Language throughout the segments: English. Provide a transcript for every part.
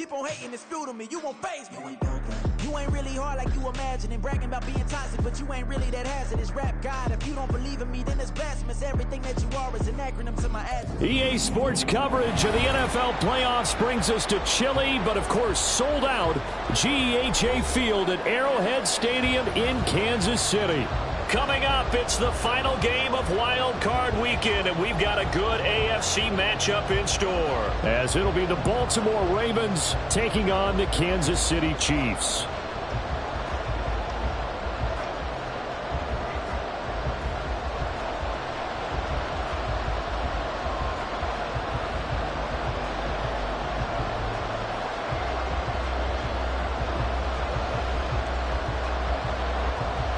keep on hating, it's fuel to me. You won't faze me. You ain't really hard like you imagine and bragging about being toxic, but you ain't really that hazardous. Rap God, if you don't believe in me, then it's blasphemous. Everything that you are is an acronym to my address. EA Sports coverage of the NFL playoffs brings us to chilly, but of course sold out GEHA Field at Arrowhead Stadium in Kansas City. Coming up, it's the final game of Wild Card Weekend, and we've got a good AFC matchup in store, as it'll be the Baltimore Ravens taking on the Kansas City Chiefs.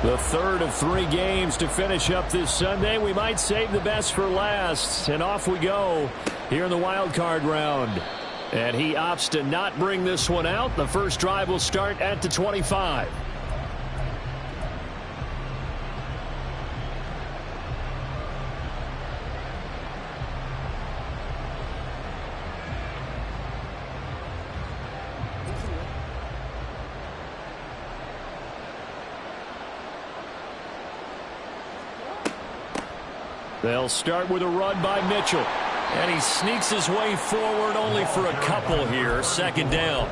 The third of 3 games to finish up this Sunday. We might save the best for last. And off we go here in the wild card round. And he opts to not bring this one out. The first drive will start at the 25. They'll start with a run by Mitchell. And he sneaks his way forward only for a couple here. Second down.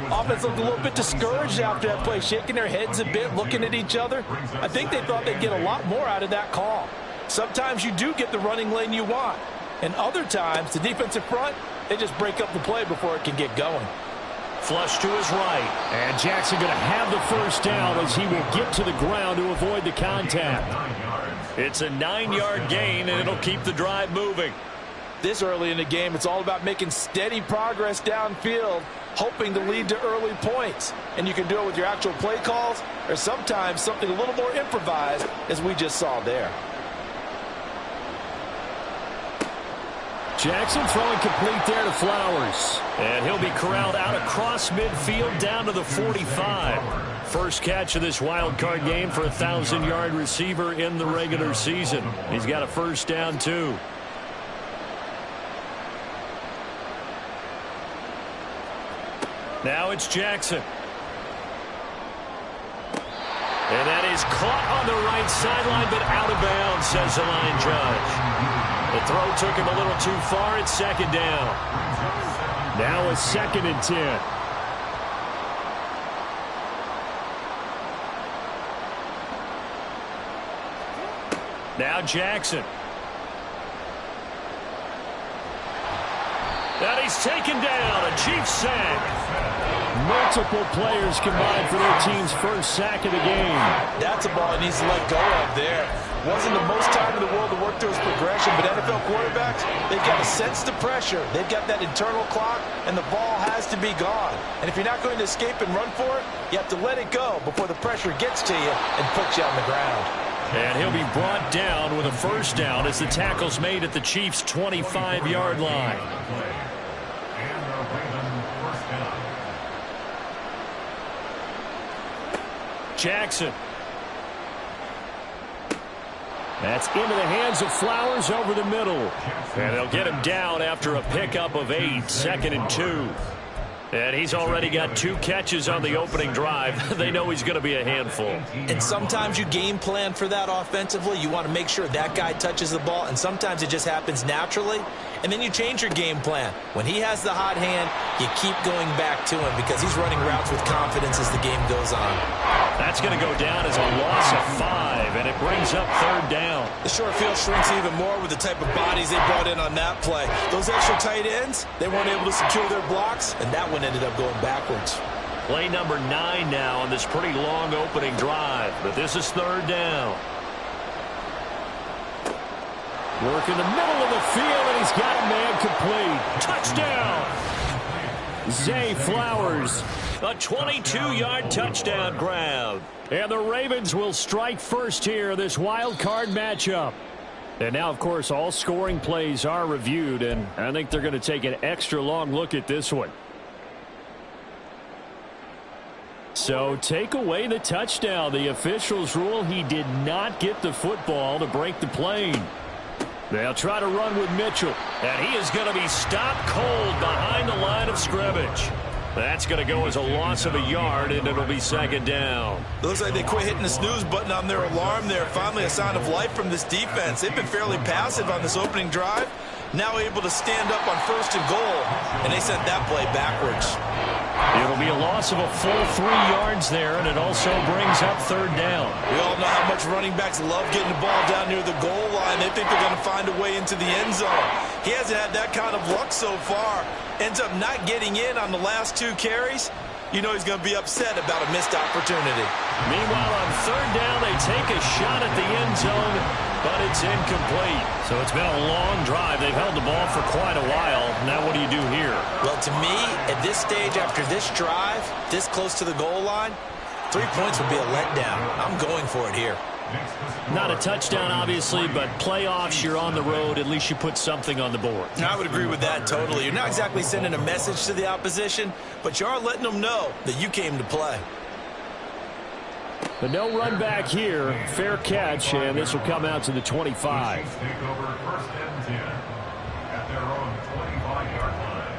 Offense looked a little bit discouraged after that play, shaking their heads a bit, looking at each other. I think they thought they'd get a lot more out of that call. Sometimes you do get the running lane you want. And other times, the defensive front, they just break up the play before it can get going. Flush to his right. And Jackson going to have the first down as he will get to the ground to avoid the contact. It's a 9-yard gain, and it'll keep the drive moving. This early in the game, it's all about making steady progress downfield, hoping to lead to early points. And you can do it with your actual play calls, or sometimes something a little more improvised, as we just saw there. Jackson throwing complete there to Flowers. And he'll be corralled out across midfield down to the 45. First catch of this wild card game for a 1,000-yard receiver in the regular season. He's got a first down, too. Now it's Jackson. And that is caught on the right sideline, but out of bounds, says the line judge. The throw took him a little too far. It's second down. Now a 2nd and 10. Now Jackson. And he's taken down. A Chiefs sack. Multiple players combined for their team's first sack of the game. That's a ball he needs to let go of there. Wasn't the most time in the world to work through his progression, but NFL quarterbacks, they've got to sense the pressure. They've got that internal clock, and the ball has to be gone. And if you're not going to escape and run for it, you have to let it go before the pressure gets to you and puts you on the ground. And he'll be brought down with a first down as the tackle's made at the Chiefs' 25-yard line. Jackson. That's into the hands of Flowers over the middle. And they'll get him down after a pickup of 8, 2nd and 2. And he's already got 2 catches on the opening drive. They know he's going to be a handful. And sometimes you game plan for that offensively. You want to make sure that guy touches the ball, and sometimes it just happens naturally. And then you change your game plan. When he has the hot hand, you keep going back to him because he's running routes with confidence as the game goes on. That's going to go down as a loss of 5, and it brings up 3rd down. The short field shrinks even more with the type of bodies they brought in on that play. Those extra tight ends, they weren't able to secure their blocks, and that one ended up going backwards. Play number 9 now on this pretty long opening drive, but this is 3rd down. Work in the middle of the field, and he's got a man complete. Touchdown! Zay Flowers, a 22-yard touchdown grab. And the Ravens will strike first here, this wild card matchup. And now, of course, all scoring plays are reviewed, and I think they're going to take an extra long look at this one. So take away the touchdown. The officials rule he did not get the football to break the plane. They'll try to run with Mitchell. And he is going to be stopped cold behind the line of scrimmage. That's going to go as a loss of a yard, and it'll be second down. It looks like they quit hitting the snooze button on their alarm there. Finally a sign of life from this defense. They've been fairly passive on this opening drive. Now able to stand up on 1st and goal, and they sent that play backwards. It'll be a loss of a full 3 yards there, and it also brings up third down. We all know how much running backs love getting the ball down near the goal line. They think they're going to find a way into the end zone. He hasn't had that kind of luck so far. Ends up not getting in on the last 2 carries. You know he's going to be upset about a missed opportunity. Meanwhile, on third down, they take a shot at the end zone, but it's incomplete. So it's been a long drive. They've held the ball for quite a while. Now what do you do here? Well, to me, at this stage, after this drive, this close to the goal line, 3 points would be a letdown. I'm going for it here. Not a touchdown, obviously, but playoffs, you're on the road. At least you put something on the board. I would agree with that totally. You're not exactly sending a message to the opposition, but you are letting them know that you came to play. But no run back here. Fair catch, and this will come out to the 25. Take over 1st and 10 at their own 25-yard line.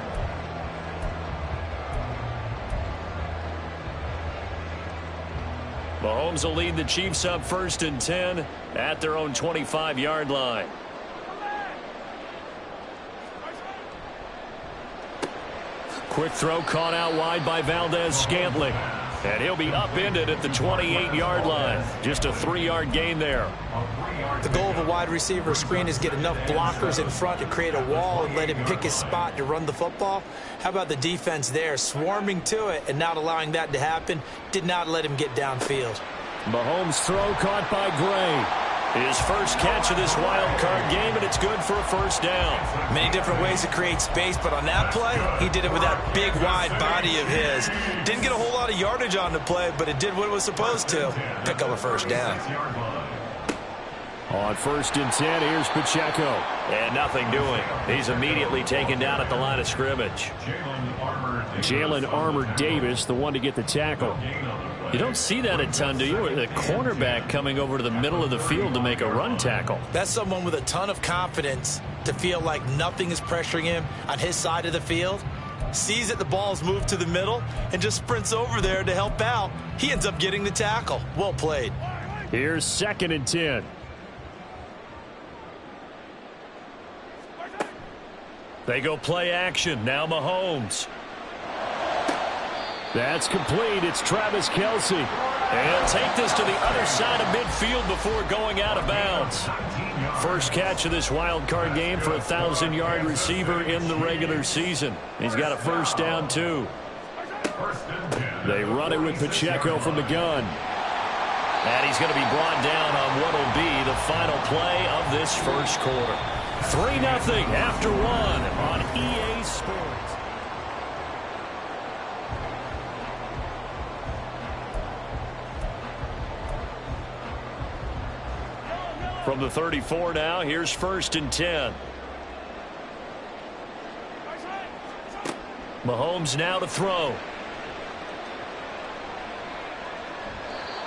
Mahomes will lead the Chiefs up 1st and 10 at their own 25-yard line. Quick throw caught out wide by Valdez-Scantling. And he'll be upended at the 28-yard line. Just a 3-yard gain there. The goal of a wide receiver screen is get enough blockers in front to create a wall and let him pick his spot to run the football. How about the defense there, swarming to it and not allowing that to happen? Did not let him get downfield. Mahomes' throw caught by Gray. His first catch of this wild card game, and it's good for a 1st down. Many different ways to create space, but on that play, he did it with that big, wide body of his. Didn't get a whole lot of yardage on the play, but it did what it was supposed to. Pick up a 1st down. On 1st and 10, here's Pacheco. And nothing doing. He's immediately taken down at the line of scrimmage. Jalen Armour-Davis, the one to get the tackle. You don't see that a ton, do you? The cornerback coming over to the middle of the field to make a run tackle. That's someone with a ton of confidence to feel like nothing is pressuring him on his side of the field. Sees that the ball's moved to the middle and just sprints over there to help out. He ends up getting the tackle. Well played. Here's 2nd and 10. They go play action. Now Mahomes. That's complete. It's Travis Kelce. And he'll take this to the other side of midfield before going out of bounds. First catch of this wild card game for a 1,000-yard receiver in the regular season. He's got a 1st down, too. They run it with Pacheco from the gun. And he's going to be brought down on what will be the final play of this first quarter. 3-0 after 1 on EA Sports. From the 34 now, here's 1st and 10. Mahomes now to throw.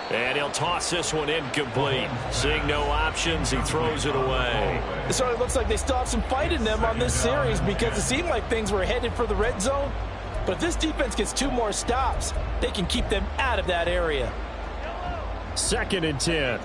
And he'll toss this one incomplete. Seeing no options, he throws it away. It certainly looks like they still have some fight in them on this series because it seemed like things were headed for the red zone. But if this defense gets 2 more stops, they can keep them out of that area. 2nd and 10.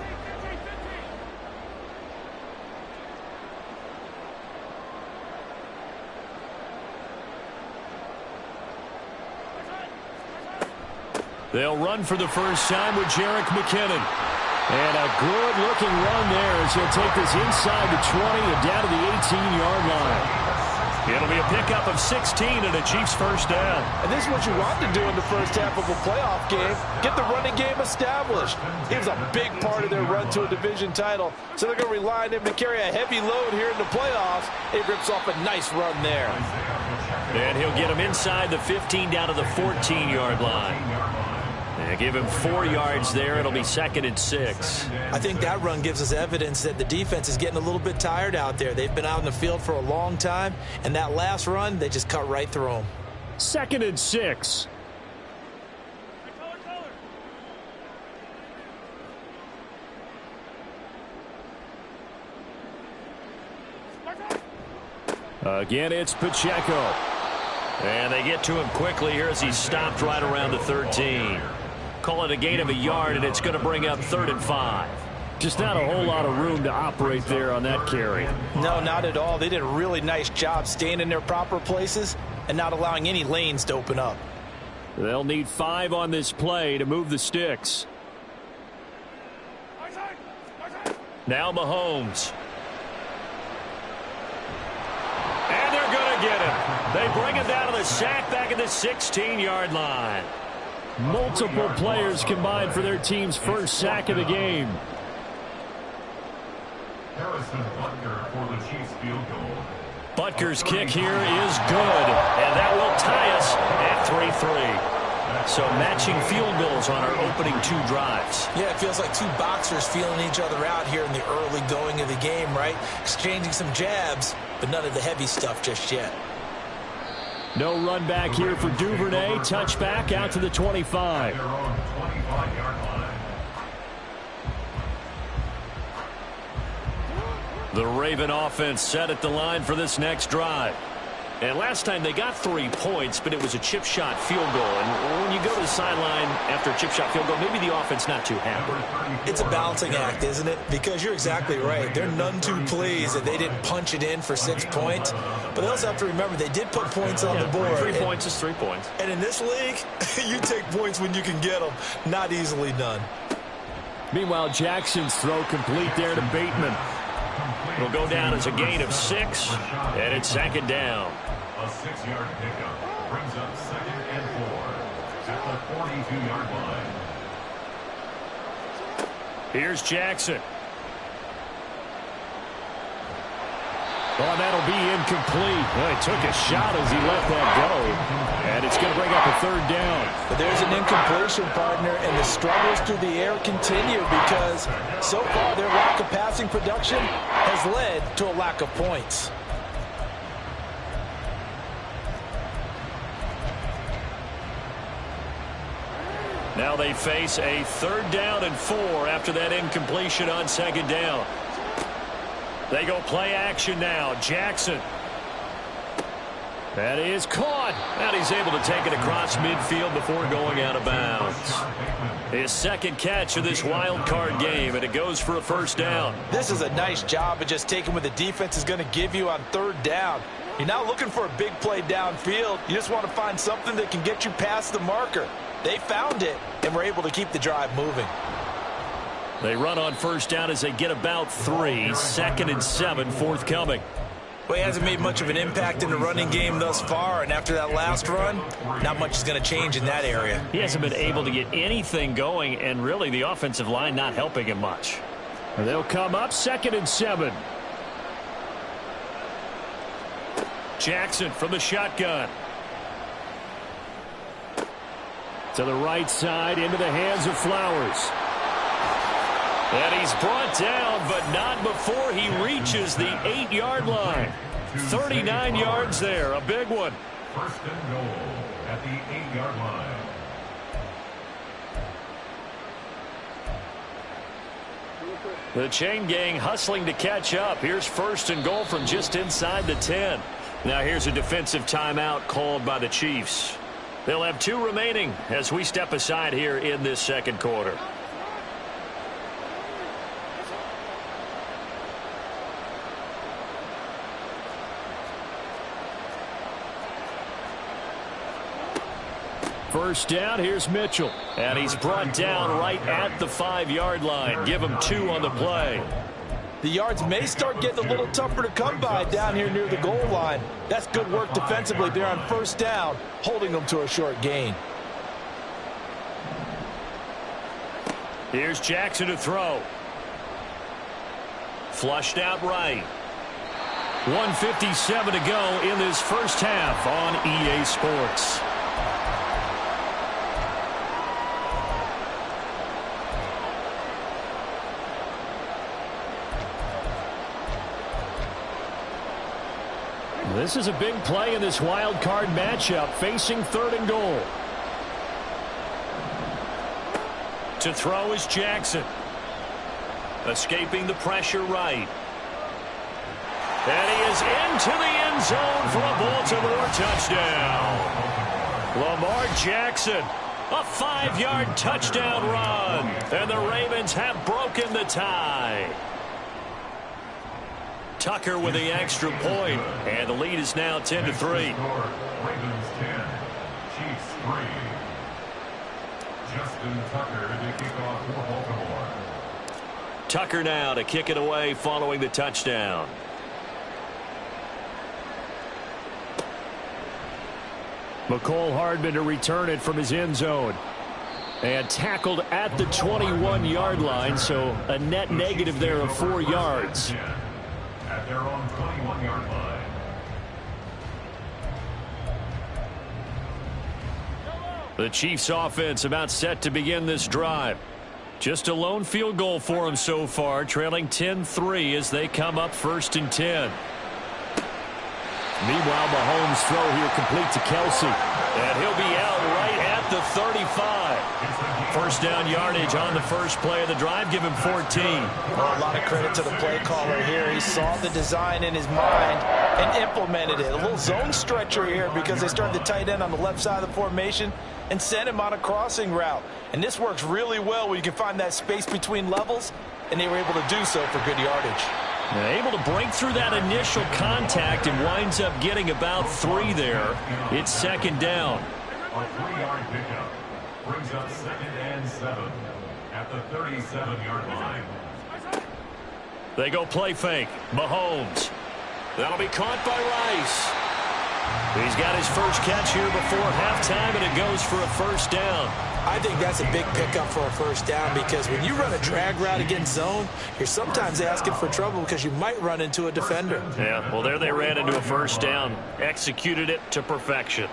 They'll run for the first time with Jerick McKinnon. And a good-looking run there as he'll take this inside the 20 and down to the 18-yard line. It'll be a pickup of 16 and a Chiefs 1st down. And this is what you want to do in the first half of a playoff game. Get the running game established. He was a big part of their run to a division title. So they're going to rely on him to carry a heavy load here in the playoffs. It rips off a nice run there. And he'll get him inside the 15 down to the 14-yard line. Give him 4 yards there. It'll be 2nd and 6. I think that run gives us evidence that the defense is getting a little bit tired out there. They've been out in the field for a long time, and that last run, they just cut right through them. 2nd and 6. Again, it's Pacheco. And they get to him quickly here as he's stopped right around the 13. Call it a gain of a yard, and it's going to bring up 3rd and 5. Just not a whole lot of room to operate there on that carry. No, not at all. They did a really nice job staying in their proper places and not allowing any lanes to open up. They'll need 5 on this play to move the sticks. Now Mahomes. And they're going to get him. They bring him down to the sack back at the 16-yard line. Multiple players combined for their team's first sack of the game. Harrison Butker for the Chiefs field goal. Butker's kick here is good, and that will tie us at 3-3. So matching field goals on our opening 2 drives. Yeah, it feels like 2 boxers feeling each other out here in the early going of the game, right? Exchanging some jabs, but none of the heavy stuff just yet. No run back here for Duvernay. Touchback out to the 25. Their own 25-yard line. The Raven offense set at the line for this next drive. And last time they got 3 points, but it was a chip shot field goal. And when you go to the sideline after a chip shot field goal, maybe the offense not too happy. It's a balancing act, isn't it? Because you're exactly right. They're none too pleased that they didn't punch it in for 6 points. But they also have to remember they did put points on the board. 3 points is 3 points. And in this league, you take points when you can get them. Not easily done. Meanwhile, Jackson's throw complete there to Bateman. It'll go down as a gain of 6, and it's 2nd down. A 6-yard pickup brings up 2nd and 4 at the 42-yard line. Here's Jackson. Oh, that'll be incomplete. Well, he took a shot as he let that go. And it's going to bring up a 3rd down. But there's an incompletion, partner, and the struggles through the air continue because so far their lack of passing production has led to a lack of points. Now they face a 3rd down and 4 after that incompletion on 2nd down. They go play action now. Jackson. That is caught. And he's able to take it across midfield before going out of bounds. His 2nd catch of this wild card game, and it goes for a 1st down. This is a nice job of just taking what the defense is going to give you on 3rd down. You're not looking for a big play downfield. You just want to find something that can get you past the marker. They found it and were able to keep the drive moving. They run on 1st down as they get about 3. 2nd and 7 forthcoming. Well, he hasn't made much of an impact in the running game thus far, and after that last run, not much is going to change in that area. He hasn't been able to get anything going, and really the offensive line not helping him much. They'll come up 2nd and 7. Jackson from the shotgun. To the right side, into the hands of Flowers. And he's brought down, but not before he reaches the 8-yard line. 39 yards there, a big one. 1st and goal at the 8-yard line. The chain gang hustling to catch up. Here's 1st and goal from just inside the 10. Now here's a defensive timeout called by the Chiefs. They'll have 2 remaining as we step aside here in this 2nd quarter. First down, here's Mitchell. And he's brought down right at the 5-yard line. Give him 2 on the play. The yards may start getting a little tougher to come by down here near the goal line. That's good work defensively there on 1st down, holding them to a short gain. Here's Jackson to throw. Flushed out right. 1:57 to go in this first half on EA Sports. This is a big play in this wild card matchup, facing 3rd and goal. To throw is Jackson. Escaping the pressure right. And he is into the end zone for a Baltimore touchdown. Lamar Jackson, a 5-yard touchdown run. And the Ravens have broken the tie. Tucker with the extra point, and the lead is now 10-3. Ravens 10, Chiefs 3. Justin Tucker to kick off for Baltimore. Tucker now to kick it away following the touchdown. McCole Hardman to return it from his end zone. And tackled at the 21-yard line, so a net negative there of 4 yards. At their own 21-yard line. The Chiefs offense about set to begin this drive. Just a lone field goal for them so far, trailing 10-3 as they come up 1st and 10. Meanwhile, Mahomes' throw here complete to Kelsey. And he'll be out right at the 35. First down yardage on the first play of the drive. Give him 14. Well, a lot of credit to the play caller here. He saw the design in his mind and implemented it. A little zone stretcher here because they started the tight end on the left side of the formation and sent him on a crossing route. And this works really well when you can find that space between levels, and they were able to do so for good yardage. Now, able to break through that initial contact and winds up getting about 3 there. It's 2nd down. A 3-yard pickup brings up 2nd and 7 at the 37-yard line. They go play fake. Mahomes. That'll be caught by Rice. He's got his first catch here before halftime, and it goes for a first down. I think that's a big pickup for a first down because when you run a drag route against zone, you're sometimes asking for trouble because you might run into a defender. Yeah, well, there they ran into a first down. Executed it to perfection.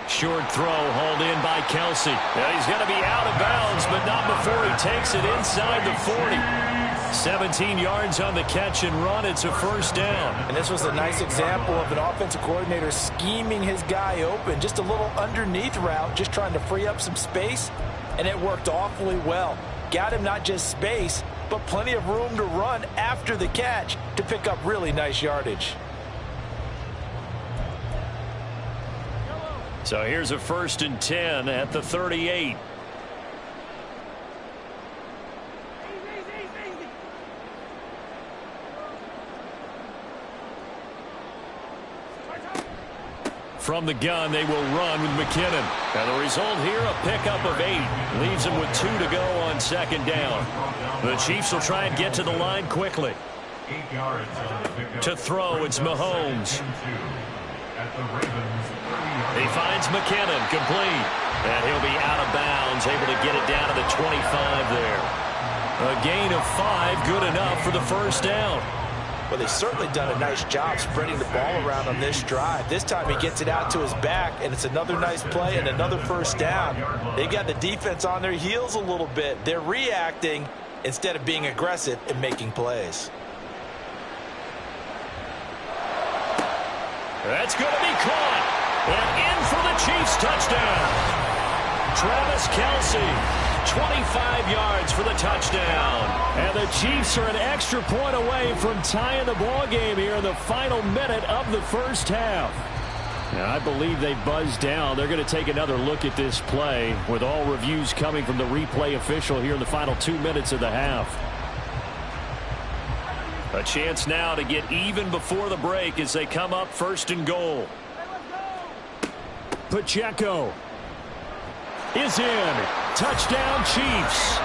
Short throw hauled in by Kelsey. Now he's going to be out of bounds, but not before he takes it inside the 40. 17 yards on the catch and run. It's a first down. And this was a nice example of an offensive coordinator scheming his guy open. Just a little underneath route, just trying to free up some space, and it worked awfully well. Got him not just space, but plenty of room to run after the catch to pick up really nice yardage. So here's a 1st and 10 at the 38. From the gun, they will run with McKinnon. And the result here, a pickup of 8. Leaves them with 2 to go on 2nd down. The Chiefs will try and get to the line quickly. 8 yards on the pickup. To throw, it's Mahomes. At the Ravens 30-yard He finds McKinnon, complete. And he'll be out of bounds, able to get it down to the 25 there. A gain of 5, good enough for the first down. Well, they've certainly done a nice job spreading the ball around on this drive. This time he gets it out to his back, and it's another nice play and another first down. They've got the defense on their heels a little bit. They're reacting instead of being aggressive and making plays. That's going to be caught. And in for the Chiefs touchdown. Travis Kelce. 25 yards for the touchdown. And the Chiefs are an extra point away from tying the ball game here in the final minute of the first half. Now, I believe they buzzed down. They're going to take another look at this play with all reviews coming from the replay official here in the final 2 minutes of the half. A chance now to get even before the break as they come up 1st and goal. Pacheco is in. Touchdown, Chiefs.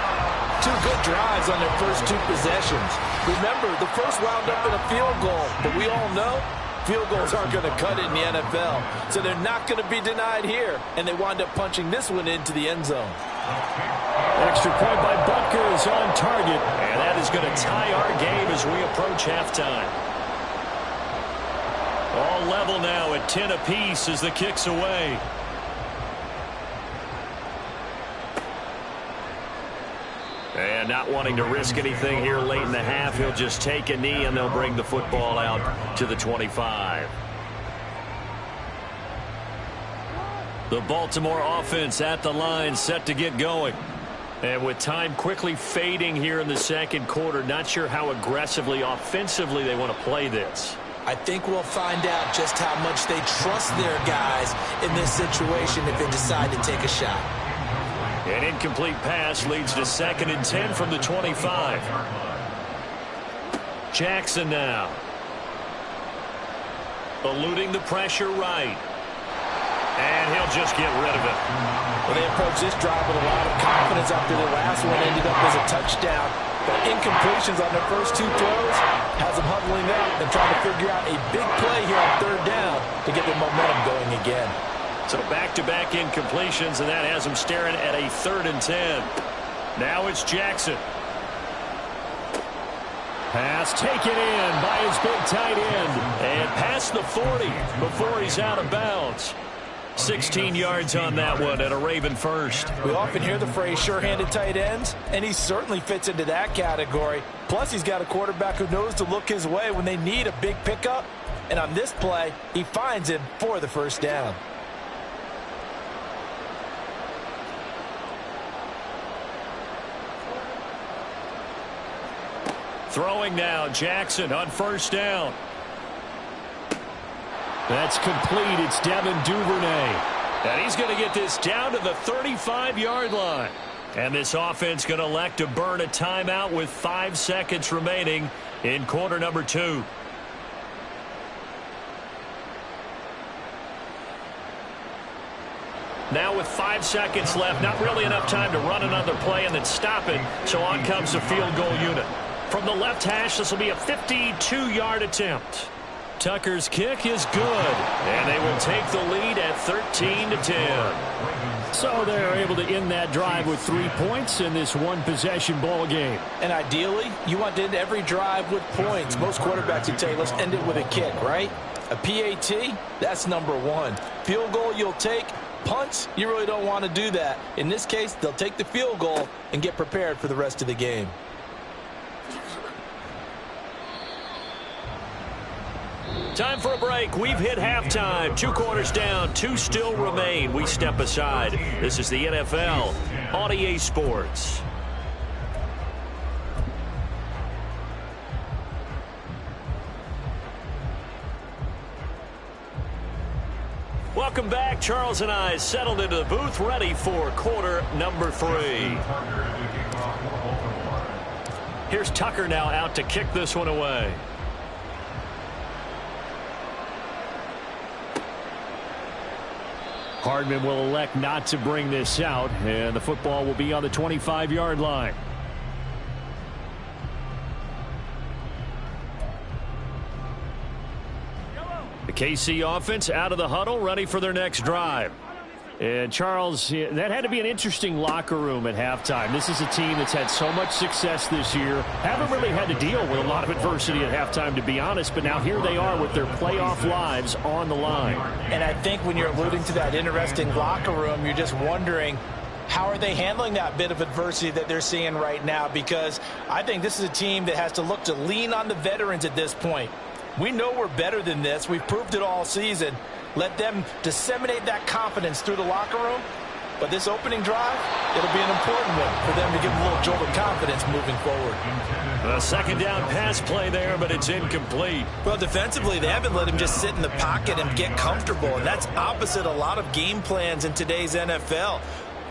2 good drives on their first 2 possessions. Remember, the first wound up in a field goal, but we all know field goals aren't going to cut it in the NFL. So they're not going to be denied here, and they wind up punching this one into the end zone. Extra point by Butker is on target, and that is going to tie our game as we approach halftime. All level now at 10 apiece as the kick's away. And not wanting to risk anything here late in the half, he'll just take a knee and they'll bring the football out to the 25. The Baltimore offense at the line set to get going. And with time quickly fading here in the second quarter, not sure how aggressively, offensively they want to play this. I think we'll find out just how much they trust their guys in this situation if they decide to take a shot. An incomplete pass leads to 2nd and 10 from the 25. Jackson now. Eluding the pressure right. And he'll just get rid of it. Well, they approached this drive with a lot of confidence after the last one ended up as a touchdown. But incompletions on their first 2 throws has them huddling up and trying to figure out a big play here on 3rd down to get their momentum going again. So back-to-back incompletions, and that has them staring at a 3rd and 10. Now it's Jackson. Pass taken in by his big tight end. And past the 40 before he's out of bounds. 16 yards on that one and a Raven first. We often hear the phrase sure-handed tight ends, and he certainly fits into that category. Plus, he's got a quarterback who knows to look his way when they need a big pickup. And on this play, he finds him for the 1st down. Throwing now, Jackson on 1st down. That's complete. It's Devin Duvernay. And he's going to get this down to the 35-yard line. And this offense going to elect to burn a timeout with 5 seconds remaining in quarter number 2. Now with 5 seconds left, not really enough time to run another play and then stop it. So on comes the field goal unit. From the left hash, this will be a 52-yard attempt. Tucker's kick is good, and they will take the lead at 13-10. So they're able to end that drive with 3 points in this one-possession ball game. And ideally, you want to end every drive with points. Most quarterbacks would tell you, let's end it with a kick, right? A PAT, that's number 1. Field goal you'll take. Punts, you really don't want to do that. In this case, they'll take the field goal and get prepared for the rest of the game. Time for a break. We've hit halftime. 2 quarters down. 2 still remain. We step aside. This is the NFL on EA Sports. Welcome back. Charles and I settled into the booth, ready for quarter number 3. Here's Tucker now out to kick this one away. Hardman will elect not to bring this out, and the football will be on the 25-yard line. The KC offense out of the huddle, ready for their next drive. And Charles, that had to be an interesting locker room at halftime. This is a team that's had so much success this year. Haven't really had to deal with a lot of adversity at halftime, to be honest, but now here they are with their playoff lives on the line. And I think when you're alluding to that interesting locker room, you're just wondering, how are they handling that bit of adversity that they're seeing right now? Because I think this is a team that has to look to lean on the veterans at this point. We know we're better than this. We've proved it all season. Let them disseminate that confidence through the locker room. But this opening drive, it'll be an important one for them to give them a little jolt of confidence moving forward. A 2nd down pass play there, but it's incomplete. Well, defensively, they haven't let him just sit in the pocket and get comfortable. And that's opposite a lot of game plans in today's NFL.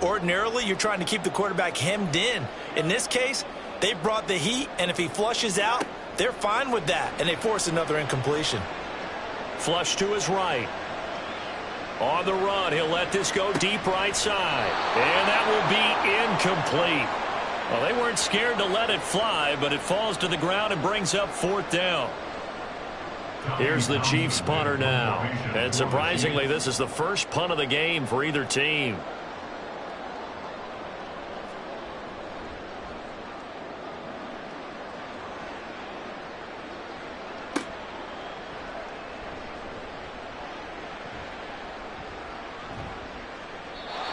Ordinarily, you're trying to keep the quarterback hemmed in. In this case, they brought the heat, and if he flushes out, they're fine with that, and they force another incompletion. Flush to his right. On the run, he'll let this go deep right side. And that will be incomplete. Well, they weren't scared to let it fly, but it falls to the ground and brings up 4th down. Here's the Chiefs punter now. And surprisingly, this is the first punt of the game for either team.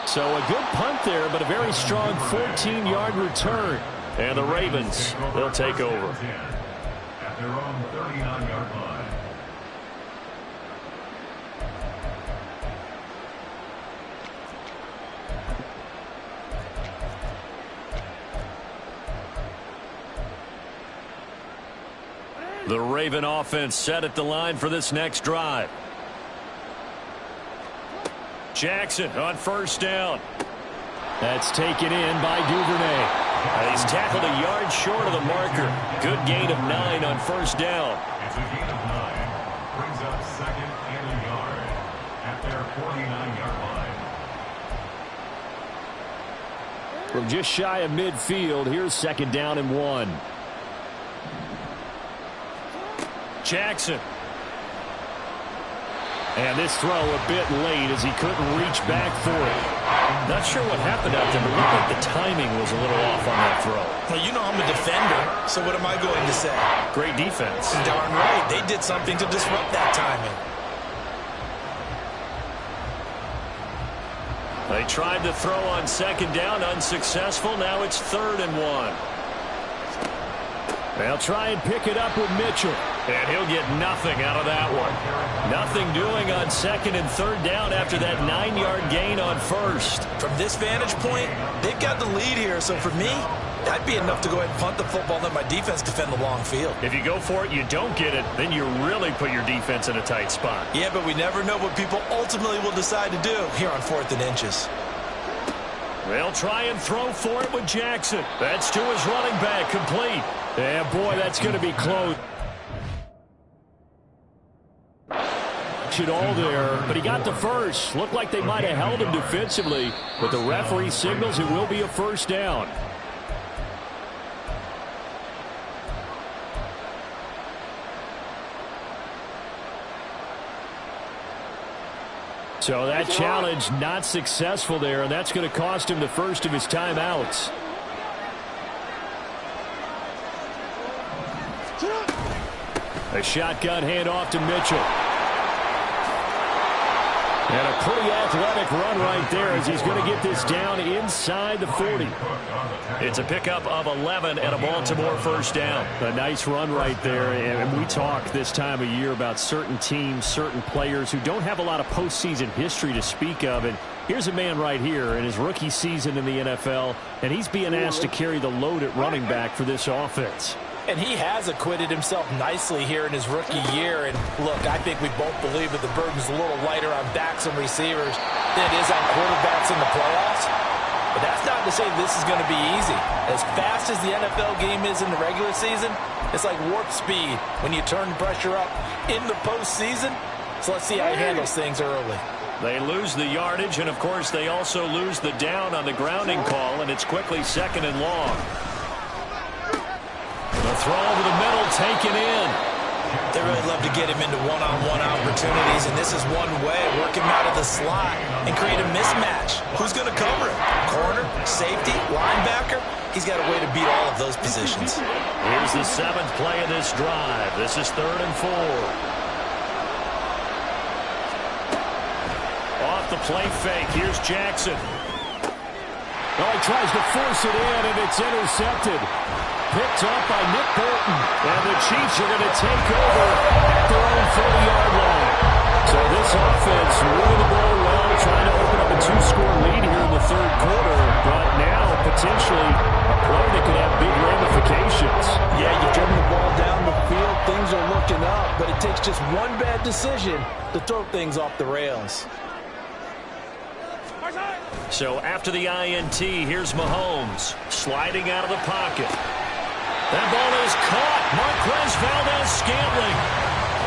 So a good punt there, but a very strong 14-yard return. And the Ravens, they'll take over. At their own 39-yard line. The Raven offense set at the line for this next drive. Jackson on first down. That's taken in by Duvernay. He's tackled a yard short of the marker. Good gain of 9 on first down. It's a gain of 9. Brings up 2nd and a yard at their 49-yard line. From just shy of midfield, here's 2nd down and 1. Jackson. And this throw a bit late as he couldn't reach back for it. Not sure what happened out there, but it looked like the timing was a little off on that throw. Well, you know I'm a defender, so what am I going to say? Great defense. Darn right. They did something to disrupt that timing. They tried to throw on 2nd down, unsuccessful. Now it's 3rd and 1. They'll try and pick it up with Mitchell. And he'll get nothing out of that one. Nothing doing on 2nd and 3rd down after that 9-yard gain on 1st. From this vantage point, they've got the lead here. So for me, that'd be enough to go ahead and punt the football and let my defense defend the long field. If you go for it, you don't get it, then you really put your defense in a tight spot. Yeah, but we never know what people ultimately will decide to do here on 4th and inches. They'll try and throw for it with Jackson. That's to his running back, complete. Yeah, boy, that's going to be close. It all there, but he got the first. Looked like they might have held him defensively, but the referee signals it will be a first down. So that challenge not successful there, and that's going to cost him the first of his timeouts. A shotgun handoff to Mitchell. And a pretty athletic run right there as he's going to get this down inside the 40. It's a pickup of 11 and a Baltimore first down. A nice run right there. And we talk this time of year about certain teams, certain players who don't have a lot of postseason history to speak of. And here's a man right here in his rookie season in the NFL, and he's being asked to carry the load at running back for this offense. And he has acquitted himself nicely here in his rookie year. And look, I think we both believe that the burden's a little lighter on backs and receivers than it is on quarterbacks in the playoffs. But that's not to say this is going to be easy. As fast as the NFL game is in the regular season, it's like warp speed when you turn pressure up in the postseason. So let's see how he handles things early. They lose the yardage, and, of course, they also lose the down on the grounding call, and it's quickly 2nd and long. The throw over the middle taken in. They really love to get him into one-on-one opportunities, and this is one way, work him out of the slot and create a mismatch. Who's going to cover him? Corner, safety, linebacker? He's got a way to beat all of those positions. Here's the 7th play of this drive. This is 3rd and 4. Off the play fake, here's Jackson. Oh, he tries to force it in, and it's intercepted. Picked up by Nick Bolton. And the Chiefs are going to take over at their own 40-yard line. So this offense moving the ball well, trying to open up a 2-score lead here in the 3rd quarter. But now, potentially, a play that could have big ramifications. Yeah, you've driven the ball down the field. Things are looking up, but it takes just one bad decision to throw things off the rails. So after the INT, here's Mahomes sliding out of the pocket. That ball is caught. Marquez Valdes-Scantling.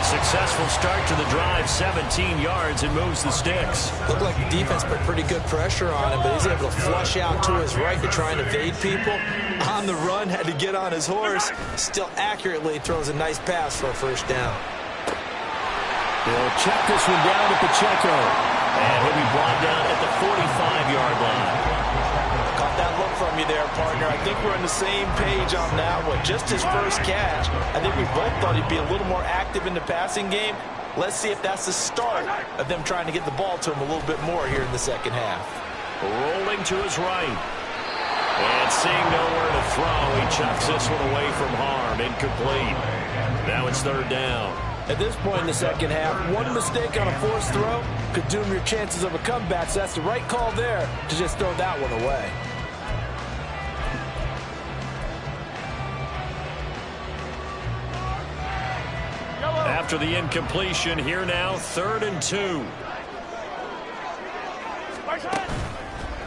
Successful start to the drive, 17 yards, and moves the sticks. Looked like the defense put pretty good pressure on him, but he's able to flush out to his right to try and evade people. On the run, had to get on his horse. Still accurately throws a nice pass for a first down. They'll check this one down to Pacheco. And he'll be brought down at the 45-yard line. Caught that look from you there, partner. I think we're on the same page on that one. Just his first catch. I think we both thought he'd be a little more active in the passing game. Let's see if that's the start of them trying to get the ball to him a little bit more here in the second half. Rolling to his right. And seeing nowhere to throw, he chucks this one away from harm. Incomplete. Now it's 3rd down. At this point in the second half, one mistake on a forced throw could doom your chances of a comeback, so that's the right call there to just throw that one away. after the incompletion. Here now, 3rd and 2.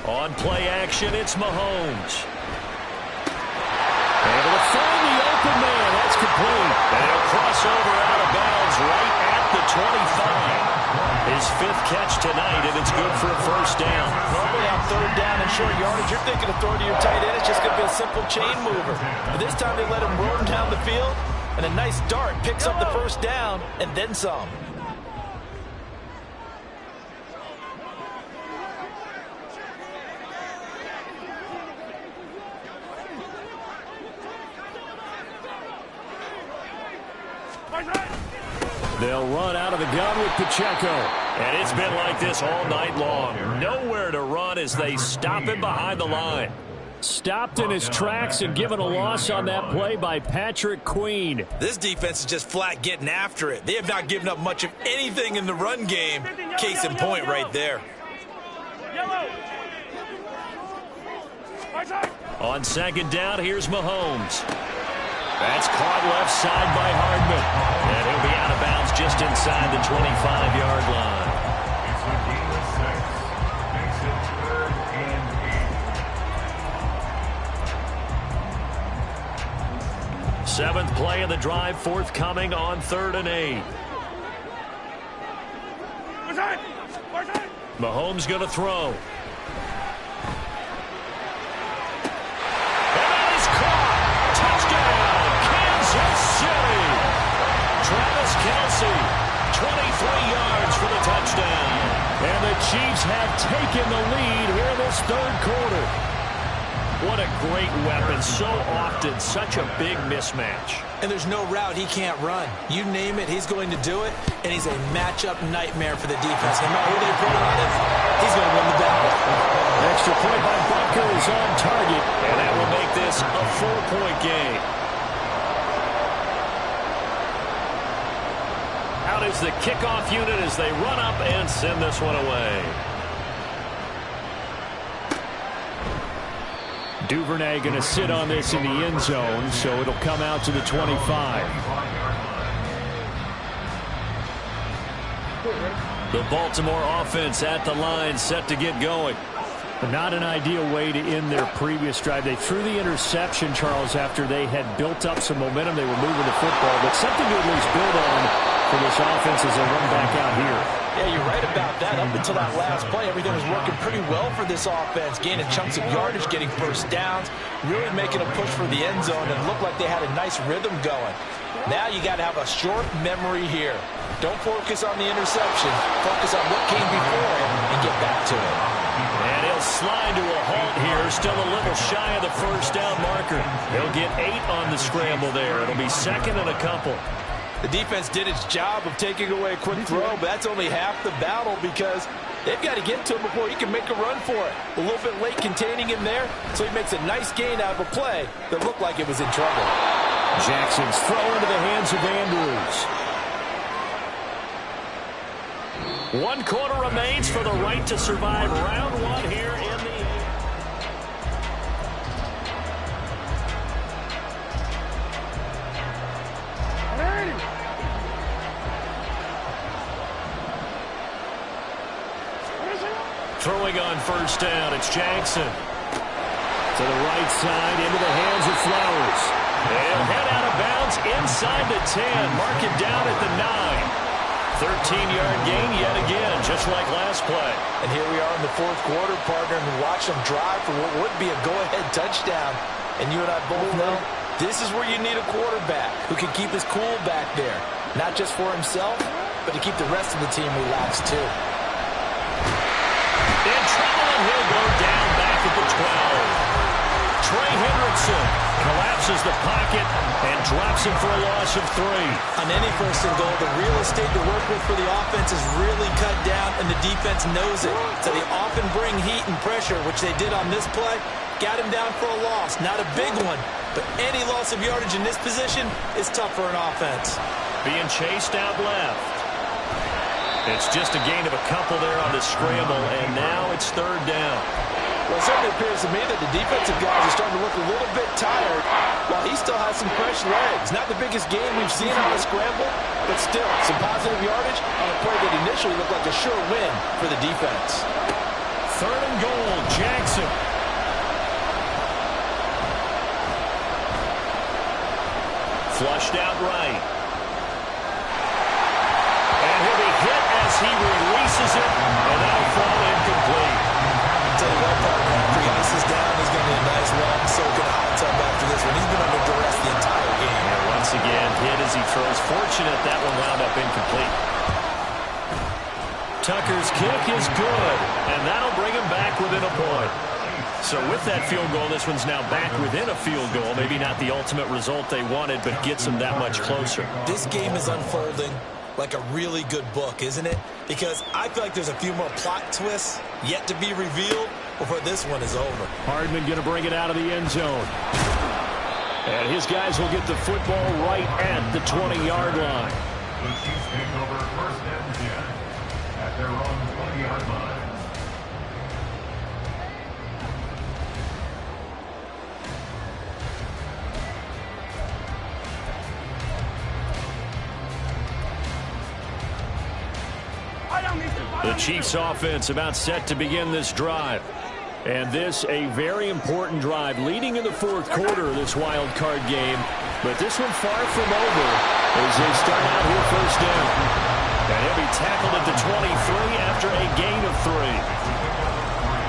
On play action, it's Mahomes. Able to find the open man. That's complete. And he'll cross over out of bounds right at the 25. His 5th catch tonight, and it's good for a first down. Normally on 3rd down and short yardage, you're thinking of throwing to your tight end. It's just going to be a simple chain mover. But this time they let him roam down the field, and a nice dart picks up the first down, and then some. They'll run out of the gun with Pacheco. And it's been like this all night long. Nowhere to run as they stop him behind the line. Stopped in his tracks and given a loss on that play by Patrick Queen. This defense is just flat getting after it. They have not given up much of anything in the run game. Case in point right there. On 2nd down, here's Mahomes. That's caught left side by Hardman. And he'll be out of bounds just inside the 25-yard line. It's a gain of 6. Makes it 3rd and 8. 7th play of the drive, forthcoming on 3rd and 8. Mahomes going to throw. And that is caught. Touchdown, Kansas City. Travis Kelce, 23 yards for the touchdown. And the Chiefs have taken the lead here in this 3rd quarter. What a great weapon. So often, such a big mismatch. And there's no route he can't run. You name it, he's going to do it, and he's a matchup nightmare for the defense. No matter who they put on him, he's going to win the battle. Extra point by Butker is on target. And that will make this a 4-point game. Out is the kickoff unit as they run up and send this one away. Duvernay going to sit on this in the end zone, so it'll come out to the 25. The Baltimore offense at the line, set to get going. But not an ideal way to end their previous drive. They threw the interception, Charles, after they had built up some momentum. They were moving the football, but something to at least build on for this offense as they run back out here. Yeah, you're right about that. Up until that last play, everything was working pretty well for this offense. Gaining chunks of yardage, getting first downs, really making a push for the end zone, and looked like they had a nice rhythm going. Now you got to have a short memory here. Don't focus on the interception. Focus on what came before it and get back to it. And he'll slide to a halt here. Still a little shy of the first down marker. He'll get 8 on the scramble there. It'll be 2nd and a couple. The defense did its job of taking away a quick throw, but that's only half the battle because they've got to get to him before he can make a run for it. A little bit late containing him there, so he makes a nice gain out of a play that looked like it was in trouble. Jackson's throw into the hands of Andrews. 1 quarter remains for the right to survive round 1 here in the... Throwing on first down, it's Jackson. To the right side, into the hands of Flowers. They'll head out of bounds inside the 10. Mark it down at the 9. 13-yard gain yet again, just like last play. And here we are in the 4th quarter, partner, and watch them drive for what would be a go-ahead touchdown. And you and I both know this is where you need a quarterback who can keep his cool back there. Not just for himself, but to keep the rest of the team relaxed, too. In trouble, and he'll go down back at the 12. Trey Hendrickson collapses the pocket and drops him for a loss of 3. On any 1st and goal, the real estate to work with for the offense is really cut down, and the defense knows it. So they often bring heat and pressure, which they did on this play. Got him down for a loss. Not a big one, but any loss of yardage in this position is tough for an offense. Being chased out left. It's just a gain of a couple there on the scramble, and now it's 3rd down. Well, it certainly appears to me that the defensive guys are starting to look a little bit tired while he still has some fresh legs. Not the biggest game we've seen on a scramble, but still some positive yardage on a play that initially looked like a sure win for the defense. 3rd and goal, Jackson. Flushed out right. And he'll be hit as he releases it, and that'll fall incomplete. I'll tell you what, partner, after he ices down, he's going to need a nice long soak in a hot tub after this one. He's been under duress the entire game. And once again, hit as he throws. Fortunate that one wound up incomplete. Tucker's kick is good, and that'll bring him back within a point. So with that field goal, this one's now back within a field goal. Maybe not the ultimate result they wanted, but gets them that much closer. This game is unfolding like a really good book, isn't it? Because I feel like there's a few more plot twists yet to be revealed before this one is over. Hardman going to bring it out of the end zone. And his guys will get the football right at the 20-yard line. The Chiefs take over 1st and 10 at their own 20-yard line. The Chiefs offense about set to begin this drive. And this a very important drive leading in the 4th quarter of this wild card game. But this one far from over as they start out here 1st down. And he'll be tackled at the 23 after a gain of 3.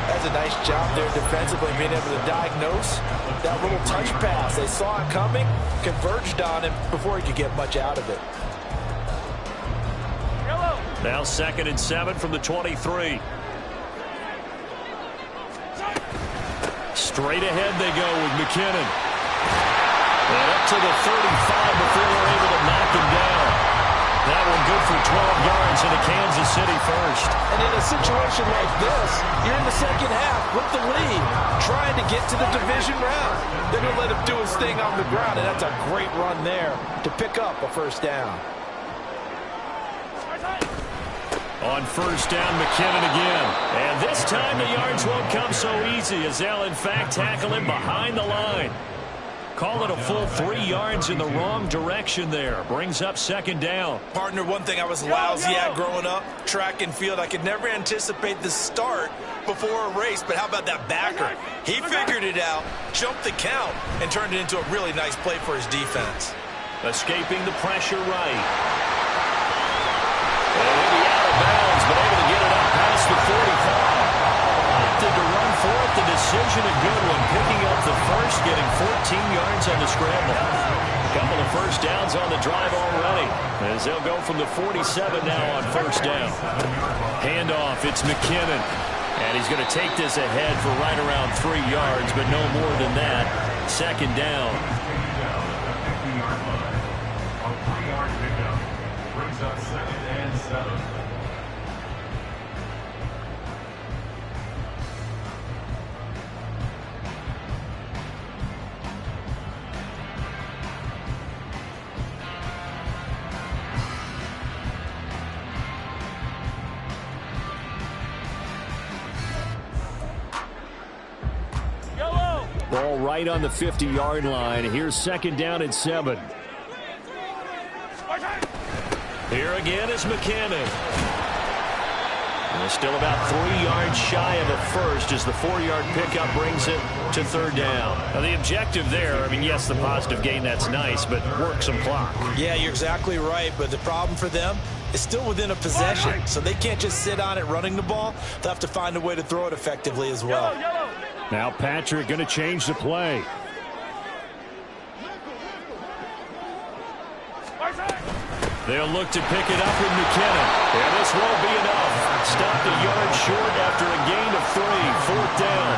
That's a nice job there defensively, being able to diagnose that little touch pass. They saw it coming, converged on him before he could get much out of it. Now 2nd and 7 from the 23. Straight ahead they go with McKinnon. And up to the 35 before they're able to knock him down. That one good for 12 yards into Kansas City first. And in a situation like this, you're in the 2nd half with the lead, trying to get to the division round. They're going to let him do his thing on the ground, and that's a great run there to pick up a 1st down. On 1st down, McKinnon again. And this time the yards won't come so easy as they'll in fact tackle him behind the line. Call it a full 3 yards in the wrong direction there. Brings up 2nd down. Partner, one thing I was lousy at growing up, track and field, I could never anticipate the start before a race, but how about that backer? He figured it out, jumped the count, and turned it into a really nice play for his defense. Escaping the pressure right. And he'll be out of bounds, but able to get it up past the 45. Opted to run for it. The decision a good one. Picking up the first, getting 14 yards on the scramble. A couple of 1st downs on the drive already. As they'll go from the 47 now on 1st down. Handoff, it's McKinnon. And he's going to take this ahead for right around 3 yards, but no more than that. 2nd down. A 3-yard pickup brings up 2nd and 7. Ball right on the 50-yard line. Here's 2nd down and 7. Here again is McKinnon. And still about 3 yards shy of a first as the 4-yard pickup brings it to 3rd down. Now the objective there, I mean, yes, the positive gain, that's nice, but work some clock. Yeah, you're exactly right, but the problem for them is still within a possession, so they can't just sit on it running the ball. They'll have to find a way to throw it effectively as well. Now Patrick going to change the play. They'll look to pick it up with McKinnon. And this won't be enough. Stopped a yard short after a gain of 3. 4th down.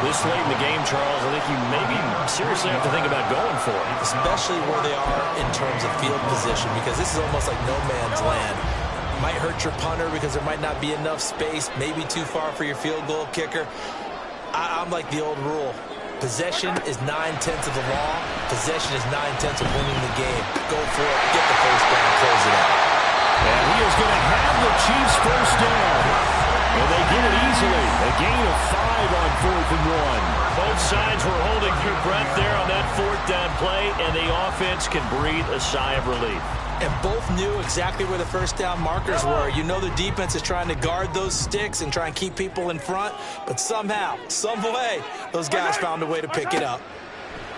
This late in the game, Charles, I think you maybe seriously have to think about going for it. Especially where they are in terms of field position, because this is almost like no man's land. Might hurt your punter because there might not be enough space, maybe too far for your field goal kicker. I'm like the old rule. Possession is 9/10 of the law. Possession is 9/10 of winning the game. Go for it. Get the 1st down. Close it out. And he is going to have the Chiefs 1st down. And they get it easily. A gain of 5 on sides were holding your breath there on that fourth down play, and the offense can breathe a sigh of relief. And both knew exactly where the first down markers were. You know the defense is trying to guard those sticks and try and keep people in front, but somehow, some way, those guys found a way to pick it up.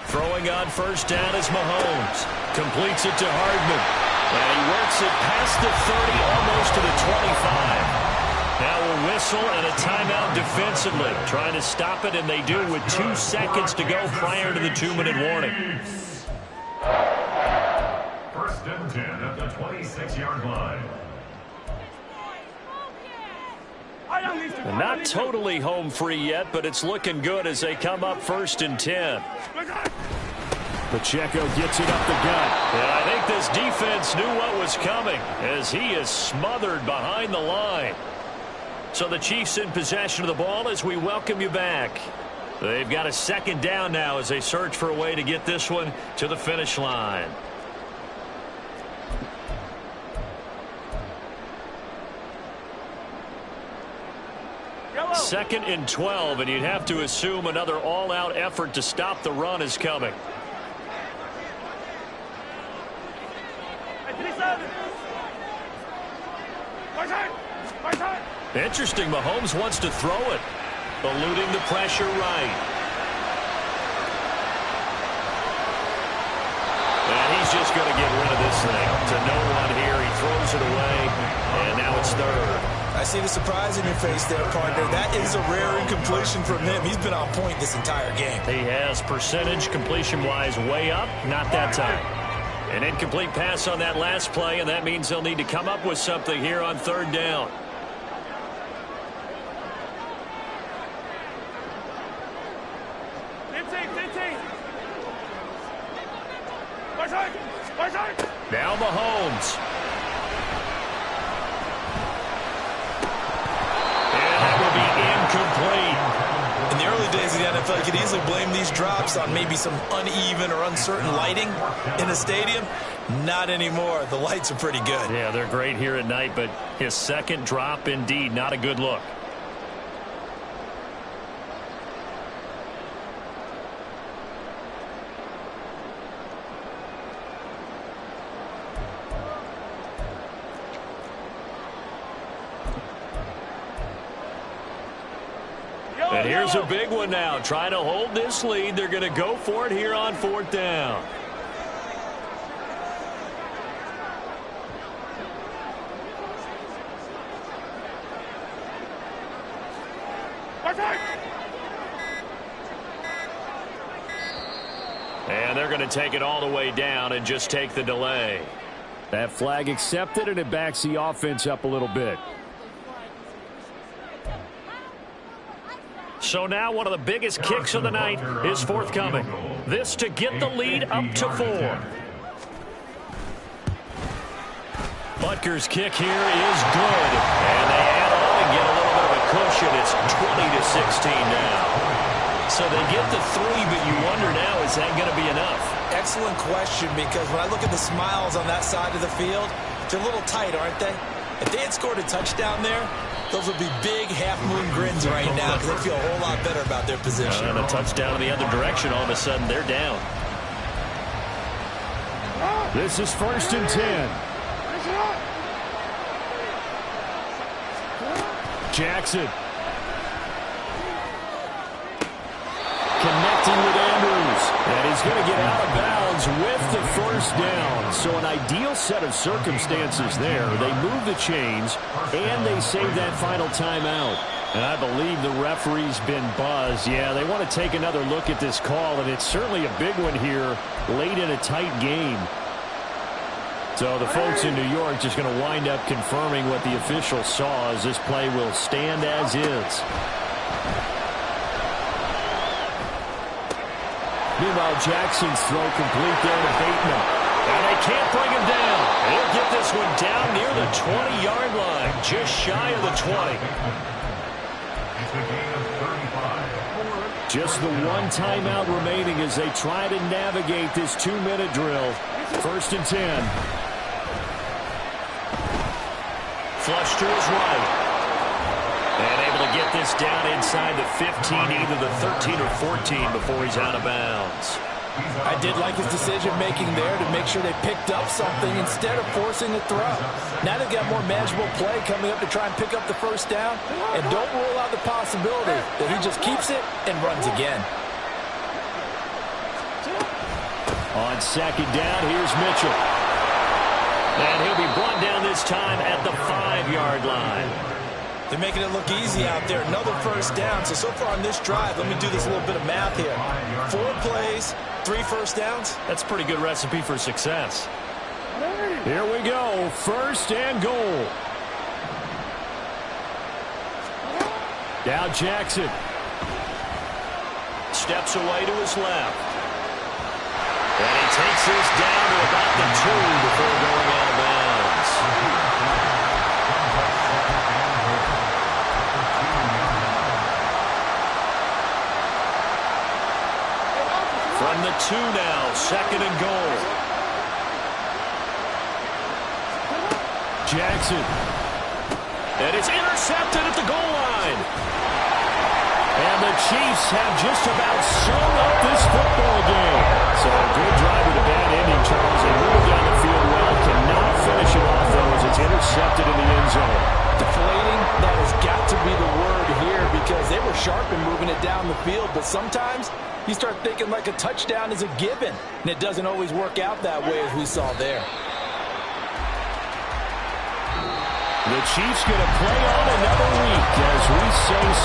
Throwing on first down is Mahomes. Completes it to Hardman. And he works it past the 30, almost to the 25. Now a whistle and a timeout defensively. Trying to stop it, and they do with 2 seconds to go prior to the 2-minute warning. First and 10 at the 26-yard line. Not totally home free yet, but it's looking good as they come up first and 10. Pacheco gets it up the gut. Yeah, I think this defense knew what was coming as he is smothered behind the line. So the Chiefs in possession of the ball as we welcome you back. They've got a second down now as they search for a way to get this one to the finish line. Second and 12, and you'd have to assume another all-out effort to stop the run is coming. Interesting, Mahomes wants to throw it. Eluding the pressure right. And he's just going to get rid of this thing. To no one here, he throws it away, and now it's third. I see the surprise in your face there, partner. That is a rare incompletion from him. He's been on point this entire game. He has percentage completion-wise way up, not that time. An incomplete pass on that last play, and that means they'll need to come up with something here on third down. Now Mahomes. And that will be incomplete. In the early days of the NFL, you could easily blame these drops on maybe some uneven or uncertain lighting in the stadium. Not anymore. The lights are pretty good. Yeah, they're great here at night, but his second drop, indeed, not a good look. And here's a big one now. Trying to hold this lead. They're going to go for it here on fourth down. And they're going to take it all the way down and just take the delay. That flag accepted, and it backs the offense up a little bit. So now one of the biggest kicks of the night is forthcoming. This to get the lead up to 4. Butker's kick here is good. And they add on and get a little bit of a cushion. It's 20-16 now. So they get the 3, but you wonder now, is that going to be enough? Excellent question, because when I look at the smiles on that side of the field, they're a little tight, aren't they? If they had scored a touchdown there, those would be big half-moon grins right now because they feel a whole lot better about their position. And a touchdown in the other direction, all of a sudden they're down. This is first and 10. Jackson. Connecting with Andrews. And he's going to get out of bounds with the first down. So an ideal set of circumstances there. They move the chains, and they save that final timeout. And I believe the referee's been buzzed. Yeah, they want to take another look at this call, and it's certainly a big one here late in a tight game. So the folks in New York just going to wind up confirming what the officials saw as this play will stand as is. Meanwhile, Jackson's throw complete there to Bateman. And they can't bring him down. He'll get this one down near the 20-yard line, just shy of the 20. It's a gain of 35. Just the one timeout remaining as they try to navigate this 2-minute drill. First and 10. Flush to his right. And able to get this down inside the 15, either the 13 or 14 before he's out of bounds. I did like his decision-making there to make sure they picked up something instead of forcing a throw. Now they've got more manageable play coming up to try and pick up the first down, and don't rule out the possibility that he just keeps it and runs again. On second down, here's Mitchell. And he'll be brought down this time at the 5-yard line. They're making it look easy out there. Another first down. So far on this drive, let me do this little bit of math here. 4 plays, 3 first downs. That's a pretty good recipe for success. Here we go. First and goal. Now Jackson. Steps away to his left. And he takes this down to about the 2 before going out of bounds. From the 2 now, second and goal. Jackson. And it's intercepted at the goal line. And the Chiefs have just about sewn up this football game. So a good drive with a bad ending, Charles. They move down the field well, cannot finish it off, though, as it's intercepted in the end zone. Deflating, that has got to be the word here because they were sharp in moving it down the field, but sometimes you start thinking like a touchdown is a given, and it doesn't always work out that way as we saw there. The Chiefs going to play on another week as we say